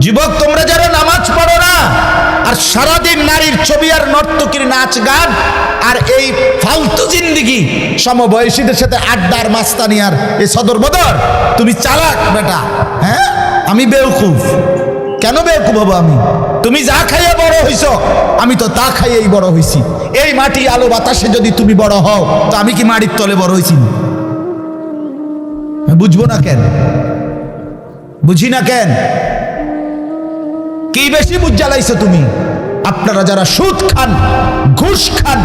যুবক তোমরা যারা নামাজ পড়ো না আর সারাদিন নারীর ছবি আর নর্তকীর নাচ গান আর এই ফালতু জিন্দিগি, সমবয়সীদের সাথে আড্ডার মাস্তানি আর এই সদর বদর, তুমি চালাক বেটা। হ্যাঁ, আমি বেওকুফ। কেন বেওকুফ হবো আমি? তুমি যা খাইয়ে বড় হইছ, আমি তো তা খাইয়েই বড় হইছি। এই মাটি আলো বাতাসে যদি তুমি বড় হও, তো আমি কি মাটির তলে বড় হইছি? বুঝবো না কেন? বুঝি না কেন? কি বেশি বুঝ জ্বালাইছো তুমি? আপনারা যারা সুদ খান, ঘুষ খান,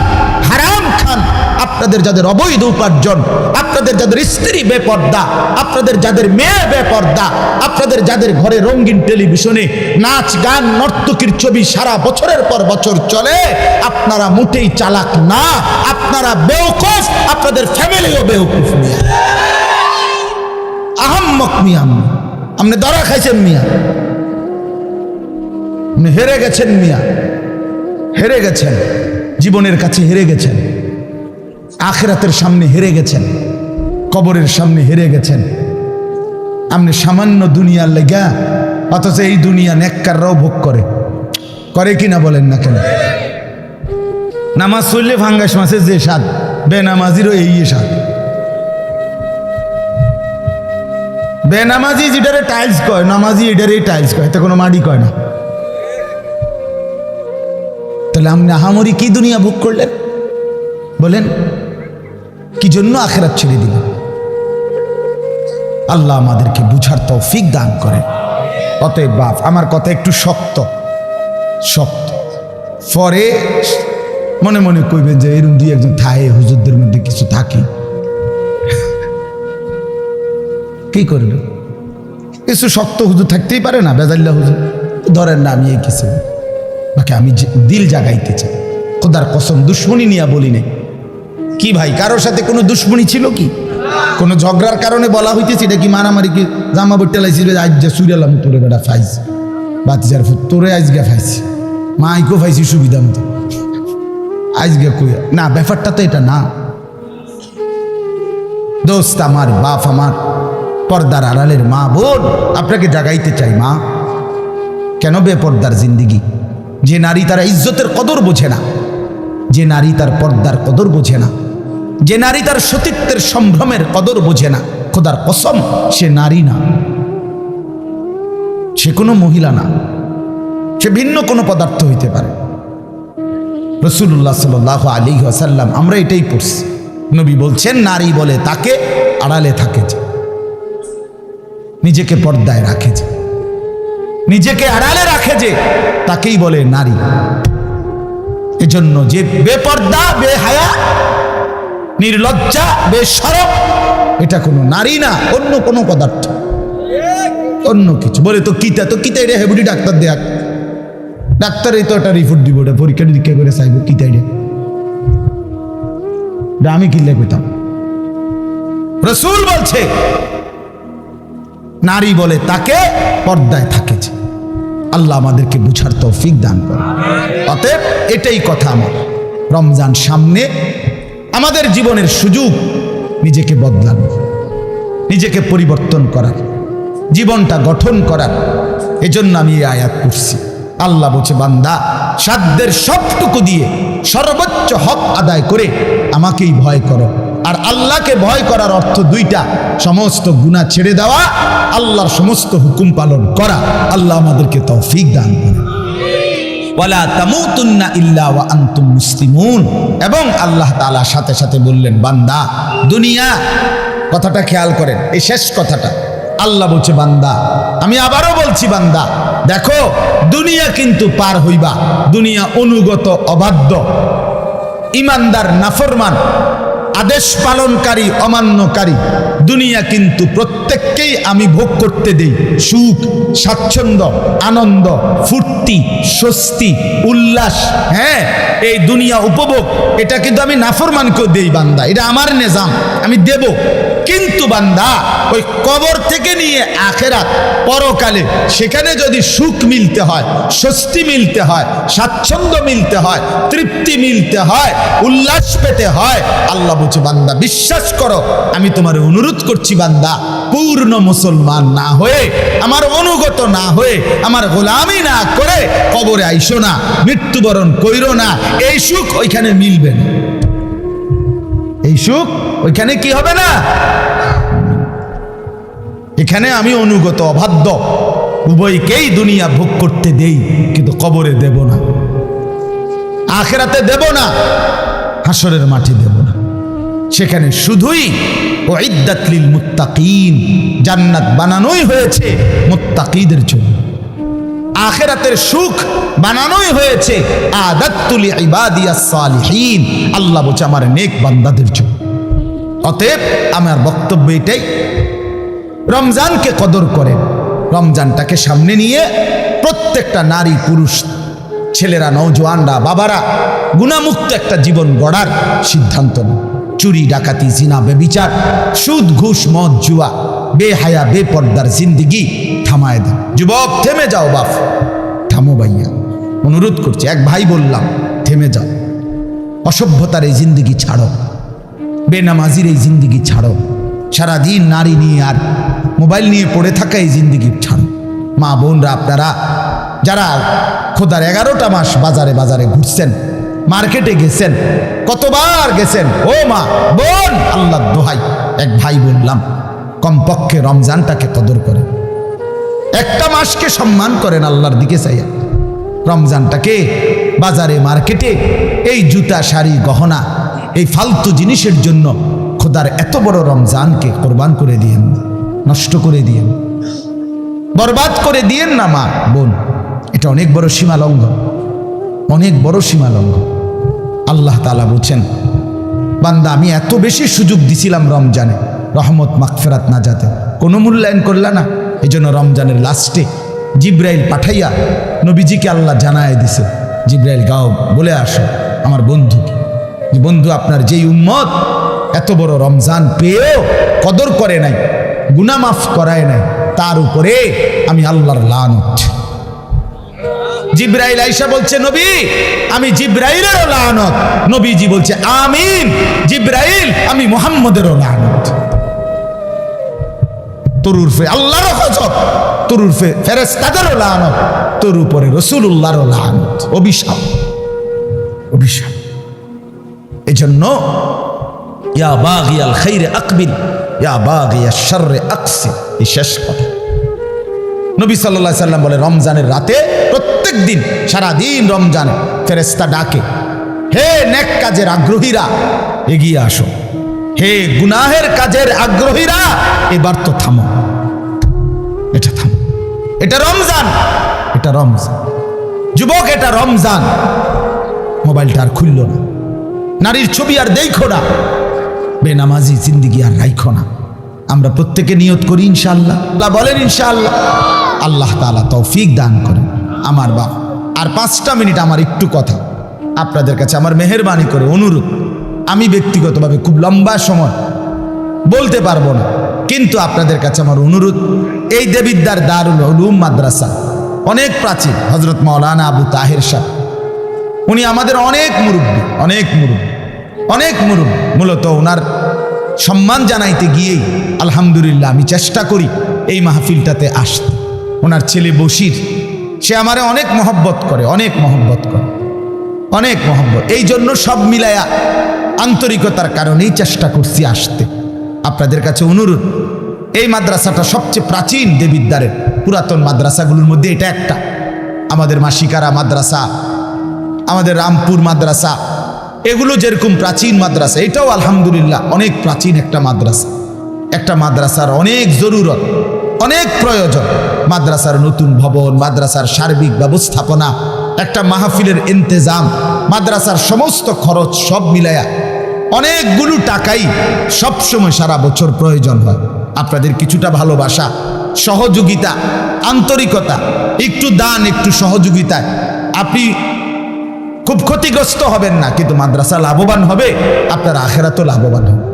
হারাম খান, আপনাদের যাদের অবৈধ উপার্জন, আপনাদের যাদের স্ত্রী বেপর্দা, আপনাদের যাদের মেয়ে বেপর্দা, আপনাদের যাদের ঘরে রঙিন টেলিভিশনে নাচ গান নর্তকীর ছবি সারা বছরের পর বছর চলে, আপনারা মোটেই চালাক না, আপনারা বেওকুফ। আপনাদের ফ্যামিলিও বেওকুফ। মিয়া আহাম্মক, মিয়া আপনি ধরা খাইছেন, মিয়া আপনি হেরে গেছেন, মিয়া হেরে গেছেন, জীবনের কাছে হেরে গেছেন, আখিরাতের সামনে হেরে গেছেন, কবরের সামনে হেরে গেছেন। আপনি সামান্য দুনিয়ার লেগা, অথচ এই দুনিয়া নেককাররাও ভোগ করে কিনা বলেন না কেন? নামাজ পড়লে ফাঙ্গাস মাছের যে স্বাদ, বেনামাজিরও এই স্বাদ। বেনামাজি যেটারে টাইলস কয়, নামাজি এটারে টাইলস কয়, এতে কোনো মাটি কয় না। তাহলে আপনি আহামরি কি দুনিয়া ভোগ করলেন বলেন? কি জন্য আখিরাত ছেড়ে দিলেন? আল্লাহ আমাদেরকে বুঝার তৌফিক দান করেন। অতএব বাপ, আমার কথা একটু শক্ত, পরে মনে মনে কইবেন যে এরকম দুই একজন থাকে, হুজুরদের মধ্যে কিছু থাকে, কি করবে? কিছু শক্ত হুজুর থাকতেই পারে না, বেজাল্লা হুজুর ধরেন না। আমি এই কিছু বাকি আমি দিল জাগাইতে চাই, খোদার কসম দুশ্মনী নিয়ে বলি নাই। কি ভাই, কারোর সাথে কোনো দুশ্মনী ছিল কি? কোনো ঝগড়ার কারণে বলা হইতেছে? এটা কি মারামারি? কি জামা বইটা লাইছি আজ যা সুরিয়ালাম তোরে বেটা ফাইস বাতিজার তোরে আজকে ফাইছি, মাইকো ফাইছি সুবিধা মতো আজকে কই না। ব্যাপারটা তো এটা না দোস্ত, আমার বাপ, আমার পর্দার আড়ালের মা বোন, আপনাকে জাগাইতে চাই। মা, কেন বেপর্দার জিন্দিগি? যে নারী তার ইজ্জতের কদর বোঝে না, যে নারী তার পর্দার কদর বোঝে না, যে নারী তার সতীত্বের সম্ভ্রমের কদর বোঝে না, খোদার কসম সে নারী না, সে কোনো মহিলা না, সে ভিন্ন কোনো পদার্থ হইতে পারে। রাসূলুল্লাহ সাল্লাল্লাহু আলাইহি ওয়াসাল্লাম, আমরা এটাই পড়ছি, নবী বলছেন নারী বলে তাকে আড়ালে থাকে যে, নিজেকে পর্দায় রাখে যে, নিজেকে আড়ালে রাখে যে, তাকেই বলে নারী। এজন্য যে বেপর্দা, বেহায়া, নির্লজ্জা, বেশরম, এটা কোনো নারী না, অন্য কোনো পদার্থ, অন্য কিছু। বলে তো কিতা এটা হেবুডি ডাক্তার দেখ, ডাক্তারই তো একটা রিপোর্ট দিব, ওটা পরীক্ষা নিরীক্ষা করে চাইব কিতা এটা, আমি কিল্লা কইতাম। রাসূল বলছে নারী বলে তাকে পর্দায় থাকে যে। আল্লাহ আমাদেরকে বুঝার তৌফিক দান করে। অতএব এটাই কথা আমার, রমজান সামনে, আমাদের জীবনের সুযোগ নিজেকে বদলানো, নিজেকে পরিবর্তন করার, জীবনটা গঠন করার। এজন্য আমি এই আয়াত পড়ছি। আল্লাহ বলছে, বান্দা সাধ্যের সবটুকু দিয়ে সর্বোচ্চ হক আদায় করে আমাকেই ভয় করো। আর আল্লাহকে ভয় করার অর্থ দুইটা, সমস্ত গুনাহ ছেড়ে দেওয়া, আল্লাহর সমস্ত হুকুম পালন করা। আল্লাহ আমাদেরকে তৌফিক দান করে। ওয়ালা তামুতুন্না ইল্লা ওয়া আনতুম মুসলিমুন। এবং আল্লাহ তাআলা সাথে সাথে বললেন, বান্দা দুনিয়া, কথাটা খেয়াল করেন, এই শেষ কথাটা আল্লাহ বলছে, বান্দা আমি আবারও বলছি, বান্দা দেখো দুনিয়া কিন্তু পার হইবা। দুনিয়া অনুগত, অবাধ্য, ইমানদার, নাফরমান, আদেশ পালনকারী, অমান্যকারী, দুনিয়া কিন্তু প্রত্যেককেই আমি ভোগ করতে দেই। সুখ, স্বাচ্ছন্দ্য, আনন্দ, ফুর্তি, স্বস্তি, উল্লাস, হ্যাঁ, এই দুনিয়া উপভোগ, এটা কিন্তু আমি নাফরমানকেও দেই। বান্দা, এটা আমার নিজাম, আমি দেব। কিন্তু বান্দা ওই কবর থেকে নিয়ে আখেরাত পরকালে সেখানে যদি সুখ মিলতে হয়, স্বস্তি মিলতে হয়, স্বাচ্ছন্দ্য মিলতে হয়, তৃপ্তি মিলতে হয়, উল্লাস পেতে হয়, আল্লাহ বলছে বান্দা বিশ্বাস করো, আমি তোমার অনুরোধ করছি বান্দা, পূর্ণ মুসলমান না হয়ে, আমার অনুগত না হয়ে, আমার গোলামি না করে কবরে আইসো না, মৃত্যুবরণ কইরো না। এই সুখ ওইখানে মিলবে না, এই সুখ ওইখানে কি হবে না। এখানে আমি অনুগত অবাধ্য উভয়কেই দুনিয়া ভোগ করতে দেই, কিন্তু কবরে দেব না, আখিরাতে দেব না, হাসরের মাঠে দেব না। সেখানে শুধুই উইদ্দাত লিল মুত্তাকিন, জান্নাত বানানোই হয়েছে মুত্তাকিদের জন্য, আখিরাতের সুখ বানানোই হয়েছে আদাত্তু লিইবাদিয়াস সালিহিন, আল্লাহ বলছে আমার নেক বান্দাদের জন্য। অতএব আমার বক্তব্য এটাই, রমজানকে কদর করেন, রমজানটাকে সামনে নিয়ে প্রত্যেকটা নারী পুরুষ, ছেলেরা, নওজোয়ানরা, বাবারা গুনাহমুক্ত একটা জীবন গড়ার সিদ্ধান্ত নেন। চুরি, ডাকাতি, জিনা, বেবিচার, সুদ, ঘুষ, মদ, জুয়া, বেহায়া, বেপর্দার জিন্দিগি থামায় দেন। যুবক থেমে যাও, বাপ থামো ভাইয়া, অনুরোধ করছি, এক ভাই বললাম থেমে যাও, অসভ্যতার এই জিন্দিগি ছাড়ো, বেনামাজির এই জিন্দিগি ছাড়ো, সারাদিন নারী নিয়ে আর মোবাইল নিয়ে পড়ে থাকা এই জিন্দিগি ছাড়ো। মা বোনরা, আপনারা যারা খোদার 11টা মাস বাজারে বাজারে ঘুরছেন, মার্কেটে গেছেন, কতবার গেছেন, ও মা বোন, আল্লাহর দোহাই, এক ভাই বললাম কমপক্ষে রমজানটাকে কদর করেন, একটা মাসকে সম্মান করেন আল্লাহর দিকে চাইয়া। রমজানটাকে বাজারে মার্কেটে এই জুতা, শাড়ি, গহনা, এই ফালতু জিনিসের জন্য খোদার এত বড় রমজানকে কোরবান করে দিয়েন, নষ্ট করে দিয়েন, বরবাদ করে দিয়েন না মা বোন। এটা অনেক বড় সীমা লঙ্ঘন, অনেক বড় সীমা লঙ্ঘন। আল্লাহ তাআলা বলছেন, বান্দা আমি এত বেশি সুযোগ দিছিলাম রমজানে, রহমত, মাগফিরাত, নাজাতে, কোনো মূল্যায়ন করলা না। এই জন্য রমজানের লাস্টে জিব্রাইল পাঠাইয়া নবীজিকে আল্লাহ জানায় দিছে, জিব্রাইল গাও বলে আসো আমার বন্ধুকে, যে বন্ধু আপনার যেই উম্মত এত বড় রমজান পেয়েও কদর করে নাই, গুনাহ মাফ করায় নাই, তার উপরে আমি আল্লাহর লানত। জিব্রাইল আয়েশা বলছে, নবী আমি জিব্রাইলেরও লানত। নবীজি বলছে আমিন। জিব্রাইল আমি মুহাম্মদেরও লানত। তোর উরফে আল্লাহরও গজব, তোর উরফে ফেরেশতাদেরও লানত, তোর উপরে রাসূলুল্লাহরও লানত, অভিশাপ, অভিশাপ। এজন্য ইয়া বাগিয়াল খাইরে আকবিল, ইয়া বাগিয়াশ শাররে আকসির, এই শেষ কথা। নবী সাল্লাল্লাহু আলাইহি সাল্লাম বলে, রমজানের রাতে প্রত্যেক দিন সারাদিন রমজানে ফেরেশতা ডাকে, হে নেক কাজের আগ্রহীরা এগিয়ে আসো, হে গুনাহের কাজের আগ্রহীরা এবার তো থামো, এটা থামো, এটা রমজান, এটা রমজান। যুবক এটা রমজান, মোবাইলটা আর খুললো না, নারীর ছবি আর দেখো না, বেনামাজি জিন্দিগি আর রাইখো না। আমরা প্রত্যেকে নিয়ত করি ইনশাআল্লাহ, আল্লাহ বলেন ইনশাআল্লাহ, আল্লাহ তাআলা তৌফিক দান করেন। আমার বাপ, আর 5টা মিনিট আমার একটু কথা আপনাদের কাছে আমার মেহেরবানি করে অনুরোধ, আমি ব্যক্তিগতভাবে খুব লম্বা সময় বলতে পারবো না, কিন্তু আপনাদের কাছে আমার অনুরোধ, এই দেবিদ্দার দারুল উলুম মাদ্রাসা অনেক প্রাচীন, হযরত মাওলানা আবু তাহের সাহেব, উনি আমাদের অনেক মুরব্বী, অনেক মুরব্বী, অনেক মুরব্বী। মূলত ওনার সম্মান জানাইতে গিয়েই আলহামদুলিল্লাহ আমি চেষ্টা করি এই মাহফিলটাতে আসতে। ওনার ছেলে বশির, সে আমারে অনেক মহব্বত করে, অনেক মহব্বত করে, অনেক মহব্বত। এই জন্য সব মিলায়া আন্তরিকতার কারণেই চেষ্টা করছি আসতে। আপনাদের কাছে অনুরোধ, এই মাদ্রাসাটা সবচেয়ে প্রাচীন দেবিদ্দারের পুরাতন মাদ্রাসাগুলোর মধ্যে এটা একটা। আমাদের মাসিকারা মাদ্রাসা, আমাদের রামপুর মাদ্রাসা, এগুলো যেরকম প্রাচীন মাদ্রাসা, এটাও আলহামদুলিল্লাহ অনেক প্রাচীন একটা মাদ্রাসা। একটা মাদ্রাসার অনেক জরুরত, অনেক প্রয়োজন। মাদ্রাসার নতুন ভবন, মাদ্রাসার সার্বিক ব্যবস্থাপনা, একটা মাহফিলের ইন্তেজাম, মাদ্রাসার সমস্ত খরচ সব মিলায়া অনেকগুলো টাকাই সবসময় সারা বছর প্রয়োজন হয়। আপনাদের কিছুটা ভালোবাসা, সহযোগিতা, আন্তরিকতা, একটু দান, একটু সহযোগিতায় আপনি খুব ক্ষতিগ্রস্ত হবেন না, কিন্তু মাদ্রাসা লাভবান হবে, আপনার আখেরাতও লাভবান হবে।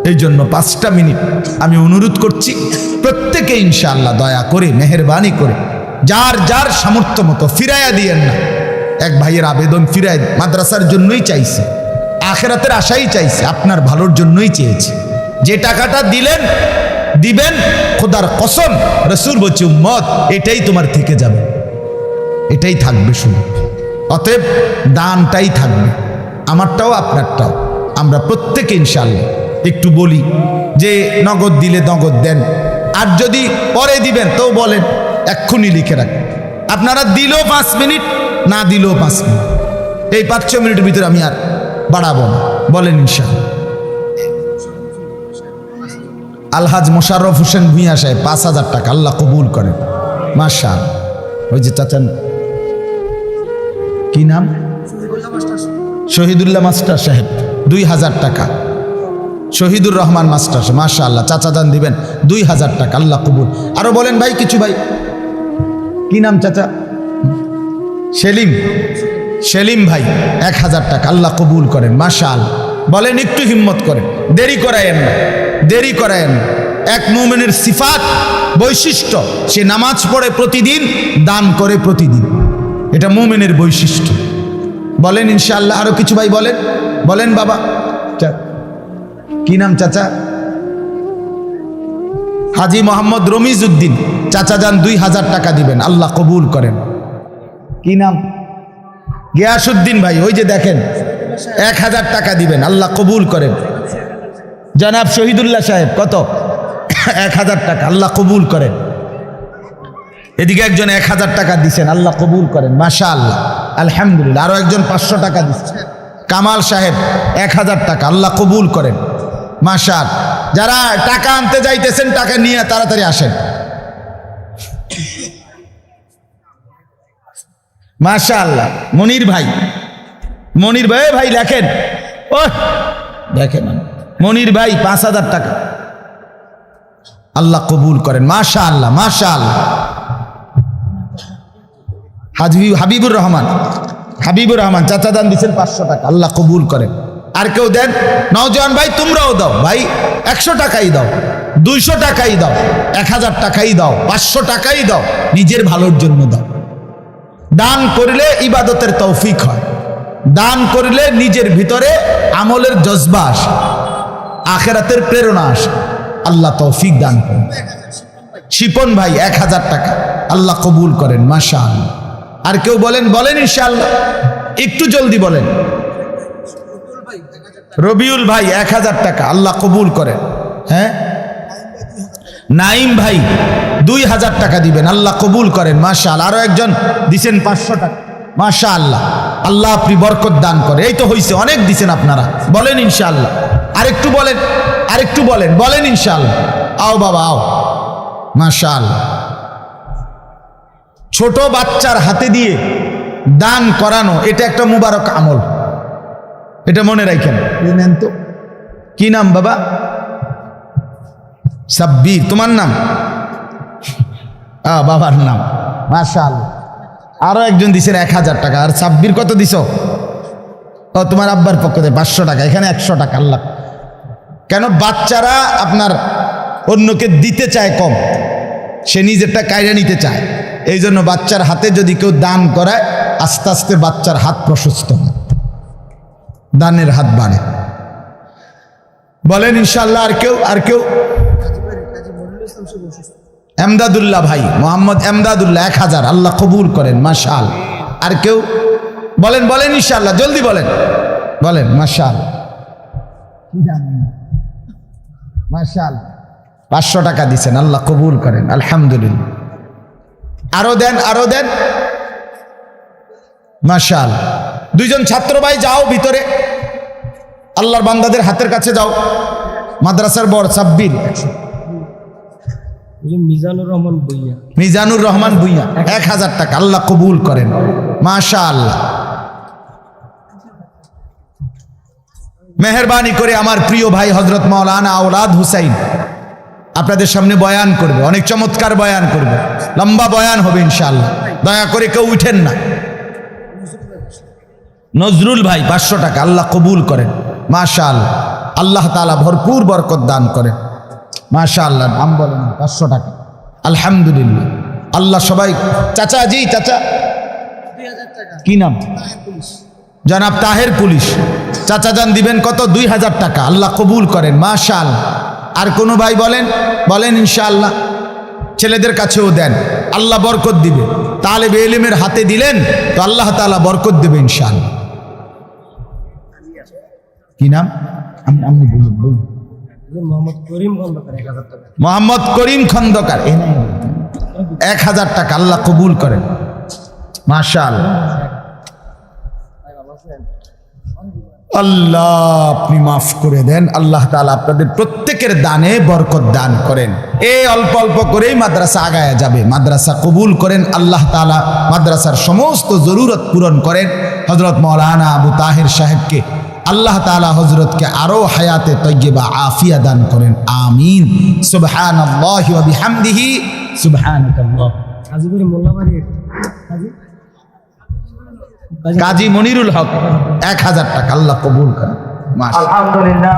এই জন্য 5টা মিনিট আমি অনুরোধ করছি, প্রত্যেকে ইনশাআল্লাহ দয়া করে মেহেরবানি করে যার যার সামর্থ্য মতো ফিরাইয়া দিয়েন না। এক ভাইয়ের আবেদন ফিরাই, মাদ্রাসার জন্যই চাইছে, আখিরাতের আশাই চাইছে, আপনার ভালোর জন্যই চেয়েছে। যে টাকাটা দিবেন খোদার কসম, রাসূল বলছে উম্মত এটাই তোমার থেকে যাবে, এটাই থাকবে শুধু। অতএব দানটাই থাকবে, আমারটাও আপনারটাও। আমরা প্রত্যেকে ইনশাআল্লাহ একটু বলি যে নগদ দিলে নগদ দেন, আর যদি পরে দিবেন তো বলেন, এক্ষুনি লিখে রাখেন। আপনারা দিলেও 5 মিনিট, না দিলেও 5 মিনিট, এই 5-6 মিনিটের ভিতরে আমি আর বাড়াবো না, বলেন ইনশাআল্লাহ। আলহাজ মোশাররফ হোসেন ভূঁইয়া সাহেব 5,000 টাকা, আল্লাহ কবুল করেন মাশাআল্লাহ। ওই যে চাচান কি নাম, শহীদুল্লাহ মাস্টার সাহেব 2,000 টাকা, শহীদুর রহমান মাস্টার মাশাআল্লাহ, চাচা যান দিবেন 2,000 টাকা, আল্লাহ কবুল। আরো বলেন ভাই কিছু, ভাই কি নাম চাচা, সেলিম ভাই 1,000 টাকা, আল্লাহ কবুল করেন মাশাআল্লাহ। বলেন একটু হিম্মত করেন, দেরি করায়েন না, দেরি করায়েন না। এক মুমিনের সিফাত বৈশিষ্ট্য, সে নামাজ পড়ে প্রতিদিন, দান করে প্রতিদিন, এটা মুমিনের বৈশিষ্ট্য। বলেন ইনশাআল্লাহ। আরো কিছু ভাই বলেন, বলেন বাবা কি নাম চাচা, হাজি মোহাম্মদ রমিজ উদ্দিন, চাচা যান 2,000 টাকা দিবেন, আল্লাহ কবুল করেন। কি নাম, গিয়াসউদ্দিন ভাই, ওই যে দেখেন 1,000 টাকা দিবেন, আল্লাহ কবুল করেন। জনাব শহীদুল্লাহ সাহেব কত, 1,000 টাকা, আল্লাহ কবুল করেন। এদিকে একজন 1,000 টাকা দিচ্ছেন, আল্লাহ কবুল করেন মাশাআল্লাহ, আলহামদুলিল্লাহ। আরো একজন 500 টাকা দিচ্ছেন, কামাল সাহেব 1,000 টাকা, আল্লাহ কবুল করেন মাশাআল্লাহ। যারা টাকা আনতে যাইতেছেন টাকা নিয়ে তাড়াতাড়ি আসেন মাশাআল্লাহ। মনির ভাই ভাই লেখেন, ও দেখেন মনির ভাই 5,000 টাকা, আল্লাহ কবুল করেন মাশাআল্লাহ মাশাআল্লাহ। হাবিবুর রহমান চাচা দান দিচ্ছেন 500 টাকা, আল্লাহ কবুল করেন। আর কেউ দেন, নওজোয়ান ভাই তোমরাও দাও, ভাই 100 টাকাই দাও, 200 টাকাই দাও, 1,000 টাকাই দাও, 500 টাকাই দাও, নিজের ভালোর জন্য দাও। দান করলে ইবাদতের তৌফিক হয়, দান করলে নিজের ভিতরে আমলের জজবা আসে, আখিরাতের প্রেরণা আসে, আল্লাহ তৌফিক দান করেন। শিপন ভাই 1,000 টাকা, আল্লাহ কবুল করেন মাশাআল্লাহ। আর কেউ বলেন ইনশাআল্লাহ, একটু জলদি বলেন। রবিউল ভাই 1,000 টাকা, আল্লাহ কবুল করেন। হ্যাঁ, নাইম ভাই 2,000 টাকা দিবেন, আল্লাহ কবুল করেন মাশাআল্লাহ। আরো একজন দিছেন 500 টাকা, মাশাআল্লাহ, আল্লাহ আপনি বরকত দান করে। এই তো হইছে, অনেক দিছেন আপনারা, বলেন ইনশাআল্লাহ। আরেকটু বলেন, বলেন ইনশাআল্লাহ। আও বাবা আও মাশাআল্লাহ। ছোট বাচ্চার হাতে দিয়ে দান করানো, এটা একটা মুবারক আমল, এটা মনে রাখেন। নেন তো, কি নাম বাবা, সাব্বির তোমার নাম, বাবার নাম মাশাআল্লাহ। আরো একজন দিছেন 1,000 টাকা। আর সাব্বির কত দিছ, ও তোমার আব্বার পক্ষ থেকে 500 টাকা, এখানে 100 টাকা। আল্লাহ, কেন বাচ্চারা আপনার অন্যকে দিতে চায় কম, সে নিজেরটা কায়রা নিতে চায়, এই জন্য বাচ্চার হাতে যদি কেউ দান করায়, আস্তে আস্তে বাচ্চার হাত প্রশস্ত হয়, দানের হাত বাড়ে। বলেন ইনশাআল্লাহ। আর কেউ এমদাদুল্লাহ ভাই, মোহাম্মদ এমদাদুল্লাহ 1,000, আল্লাহ কবুল করেন মাশাআল্লাহ। আর কেউ বলেন ইনশাআল্লাহ, জলদি বলেন মাশাআল্লাহ মাশাআল্লাহ। 500 টাকা দিচ্ছেন, আল্লাহ কবুল করেন আলহামদুলিল্লাহ। আরো দেন মাশাআল্লাহ। 2জন ছাত্র ভাই যাও ভিতরে, আল্লাহর বান্দাদের হাতের কাছে যাও। মাদ্রাসার বড় সাব্বির, মিজানুর রহমান ভুইয়া 1,000 টাকা, আল্লাহ কবুল করেন মাশাআল্লাহ। মেহেরবানি করে আমার প্রিয় ভাই হযরত মাওলানা আওলাদ হুসাইন আপনাদের সামনে বয়ান করবে, অনেক চমৎকার বয়ান করবে, লম্বা বয়ান হবে ইনশাআল্লাহ। দয়া করে কেউ উঠেন না। নজরুল ভাই 500 টাকা, আল্লাহ কবুল করেন মাশাআল্লাহ। আল্লাহ তাআলা ভরপুর বরকত দান করেন। মাশাআল্লাহ। নাম বলেন 500 টাকা। আলহামদুলিল্লাহ। আল্লাহ সবাই। চাচা জি, চাচা কি নাম? জনাব তাহের পুলিশ। চাচা যান দিবেন কত? 2000 টাকা। আল্লাহ কবুল করেন। মাশাআল্লাহ। আর কোনো ভাই বলেন? বলেন ইনশাআল্লাহ। ছেলেদের কাছেও দেন, আল্লাহ বরকত দিবে। তালেবে ইলমের হাতে দিলেন তো আল্লাহ তাআলা বরকত দেবে ইনশাআল্লাহ। কি নাম? আমি বলুন। মোহাম্মদ করিম খন্দকার 1000 টাকা। মোহাম্মদ করিম খন্দকার 1000 টাকা। আল্লাহ কবুল করেন। মাশাআল্লাহ। আল্লাহ আপনি মাফ করে দেন। আল্লাহ তাআলা আপনাদের প্রত্যেকের দানে বরকত দান করেন। এই অল্প অল্প করেই মাদ্রাসা আগায়া যাবে। মাদ্রাসা কবুল করেন আল্লাহ তাআলা। মাদ্রাসার সমস্ত জরুরত পূরণ করেন। হযরত মাওলানা আবু তাহের সাহেবকে আল্লাহ তাআলা হযরতকে আরো হায়াতে তয়্যিবা আফিয়া দান করেন। আমিন। সুবহানাল্লাহি ওয়া বিহামদিহি সুবহানাকাল্লাহ। গাজীপুরে মোল্লাবাড়ি কাজী মনিরুল হক 1000 টাকা। আল্লাহ কবুল করেন। মাশাআল্লাহ। আলহামদুলিল্লাহ।